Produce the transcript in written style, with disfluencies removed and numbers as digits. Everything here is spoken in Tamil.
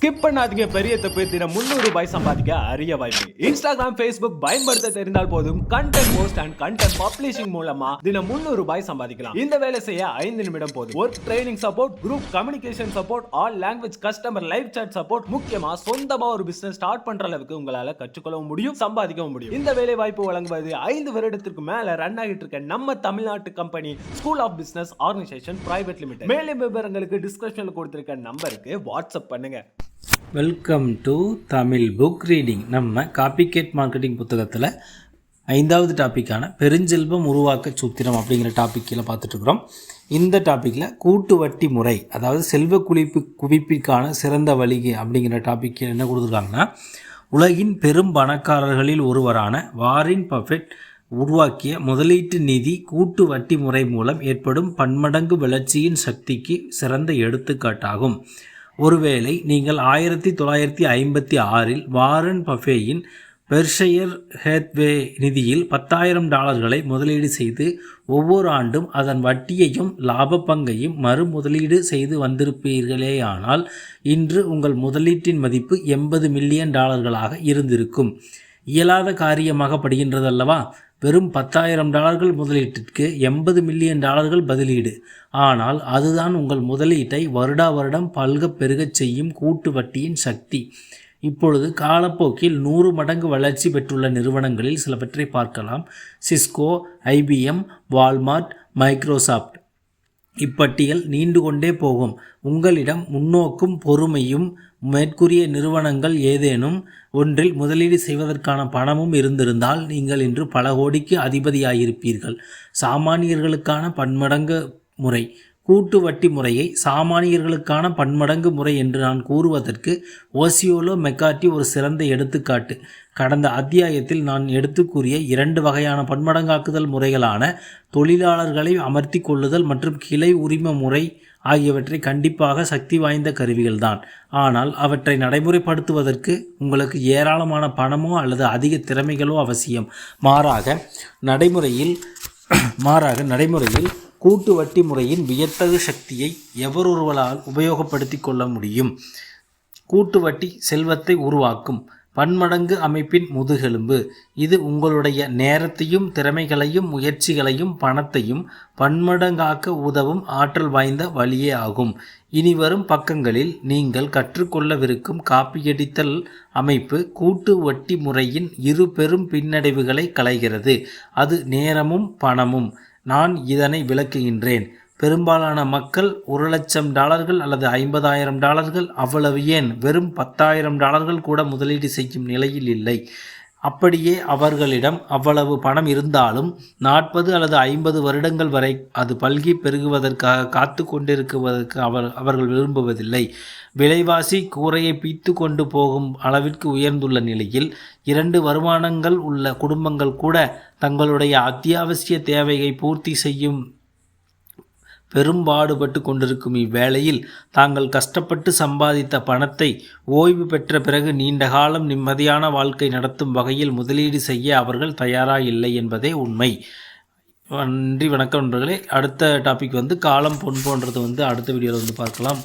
ஸ்கிப் பண்ணாதீங்க, பெரிய தப்பு. தினம் 300 ரூபாய் சம்பாதிக்க அரிய வாய்ப்பு. இன்ஸ்டாகிராம், ஃபேஸ்புக் பயன்படுத்த தெரிந்தால் போதும். Content post and content publishing மூலமா தினம் 300 ரூபாய் சம்பாதிக்கலாம். இந்த வேலை செய்ய 5 நிமிடம் போதும். Work training support, group communication support, all language customer live chat support, முக்கியமா சொந்தமா ஒரு பிசினஸ் ஸ்டார்ட் பண்ற அளவுக்கு உங்களால கற்றுக்கொள்ளவும் முடியும், சம்பாதிக்கவும் முடியும். இந்த வேலை வாய்ப்பு வழங்குவது 5 வருடத்திற்கு மேல ரன் ஆகிட்டு இருக்க நம்ம தமிழ்நாட்டு company school of business organisation private limited. மேலும் விவரங்களுக்கு டிஸ்கிரிப்ஷன்ல கொடுத்திருக்க நம்பருக்கு வாட்ஸ்அப் பண்ணுங்க. Welcome to Tamil book reading. நம்ம காப்பிகேட் மார்க்கெட்டிங் புத்தகத்தில் 5வது டாப்பிக்கான பெருஞ்செல்வம் உருவாக்க சூத்திரம் அப்படிங்கிற டாப்பிக்கில் பார்த்துட்ருக்குறோம். இந்த டாப்பிக்கில் கூட்டு வட்டி முறை, அதாவது செல்வ குவிப்பிற்கான சிறந்த வழிகை அப்படிங்கிற டாப்பிக்கில் என்ன கொடுத்துருக்காங்கன்னா, உலகின் பெரும் பணக்காரர்களில் ஒருவரான வாரின் பஃபெட் உருவாக்கிய முதலீட்டு நிதி கூட்டு வட்டி முறை மூலம் ஏற்படும் பன்மடங்கு வளர்ச்சியின் சக்திக்கு சிறந்த எடுத்துக்காட்டாகும். ஒருவேளை நீங்கள் 1956இல் வாரன் பஃபேயின் பெர்ஷையர் ஹேத்வே நிதியில் $10,000 முதலீடு செய்து ஒவ்வொரு ஆண்டும் அதன் வட்டியையும் லாப பங்கையும் மறு முதலீடு செய்து வந்திருப்பீர்களேயானால் இன்று உங்கள் முதலீட்டின் மதிப்பு $80 மில்லியன் இருந்திருக்கும். இயலாத காரியமாக படுகின்றதல்லவா? வெறும் $10,000 முதலீட்டிற்கு $80 மில்லியன் பதிலீடு. ஆனால் அதுதான் உங்கள் முதலீட்டை வருடம் பல்கப் பெருகச் செய்யும் கூட்டு வட்டியின் சக்தி. இப்பொழுது காலப்போக்கில் 100 மடங்கு வளர்ச்சி பெற்றுள்ள நிறுவனங்களில் சிலவற்றை பார்க்கலாம். Cisco, IBM, Walmart, Microsoft. இப்பட்டியல் நீண்டு கொண்டே போகும். உங்களிடம் முன்னோக்கும் பொறுமையும் மேற்கூறிய நிறுவனங்கள் ஏதேனும் ஒன்றில் முதலீடு செய்வதற்கான பணமும் இருந்திருந்தால் நீங்கள் இன்று பல கோடிக்கு அதிபதியாகியிருப்பீர்கள். சாமானியர்களுக்கான பன்மடங்கு முறை. கூட்டு வட்டி முறையை சாமானியர்களுக்கான பன்மடங்கு முறை என்று நான் கூறுவதற்கு ஓசியோலோ மெக்கார்டி ஒரு சிறந்த எடுத்துக்காட்டு. கடந்த அத்தியாயத்தில் நான் எடுத்து கூறிய 2 வகையான பன்மடங்காக்குதல் முறைகளான தொழிலாளர்களை அமர்த்தி கொள்ளுதல் மற்றும் கிளை உரிம முறை ஆகியவற்றை கண்டிப்பாக சக்தி வாய்ந்த கருவிகள்தான். ஆனால் அவற்றை நடைமுறைப்படுத்துவதற்கு உங்களுக்கு ஏராளமான பணமோ அல்லது அதிக திறமைகளோ அவசியம். மாறாக நடைமுறையில் கூட்டு வட்டி முறையின் வியத்தகு சக்தியை எவரொருவரால் உபயோகப்படுத்தி கொள்ள முடியும். கூட்டு வட்டி செல்வத்தை உருவாக்கும் பன்மடங்கு அமைப்பின் முதுகெலும்பு. இது உங்களுடைய நேரத்தையும் திறமைகளையும் முயற்சிகளையும் பணத்தையும் பன்மடங்காக்க உதவும் ஆற்றல் வாய்ந்த வழியே ஆகும். இனிவரும் பக்கங்களில் நீங்கள் கற்றுக்கொள்ளவிருக்கும் காப்பியடித்தல் அமைப்பு கூட்டு வட்டி முறையின் 2 பெரும் பின்னடைவுகளை களைகிறது. அது நேரமும் பணமும். நான் இதனை விளக்குகின்றேன். பெரும்பாலான மக்கள் $1,00,000 அல்லது $50,000, அவ்வளவு ஏன் வெறும் $10,000 கூட முதலீடு செய்யும் நிலையில் இல்லை. அப்படியே அவர்களிடம் அவ்வளவு பணம் இருந்தாலும் 40 அல்லது 50 வருடங்கள் வரை அது பல்கி பெருகுவதற்காக காத்து கொண்டிருக்குவதற்கு அவர்கள் விரும்புவதில்லை. விலைவாசி கூரையை பீத்து கொண்டு போகும் அளவிற்கு உயர்ந்துள்ள நிலையில் 2 வருமானங்கள் உள்ள குடும்பங்கள் கூட தங்களுடைய அத்தியாவசிய தேவையை பூர்த்தி செய்யும் பெரும்பாடுபட்டு கொண்டிருக்கும் இவ்வேளையில் தாங்கள் கஷ்டப்பட்டு சம்பாதித்த பணத்தை ஓய்வு பெற்ற பிறகு நீண்ட காலம் நிம்மதியான வாழ்க்கை நடத்தும் வகையில் முதலீடு செய்ய அவர்கள் தயாராக என்பதே உண்மை. நன்றி, வணக்கம் நண்பர்களே. அடுத்த டாபிக் காலம் பொன் போன்றது அடுத்த வீடியோவில் பார்க்கலாம்.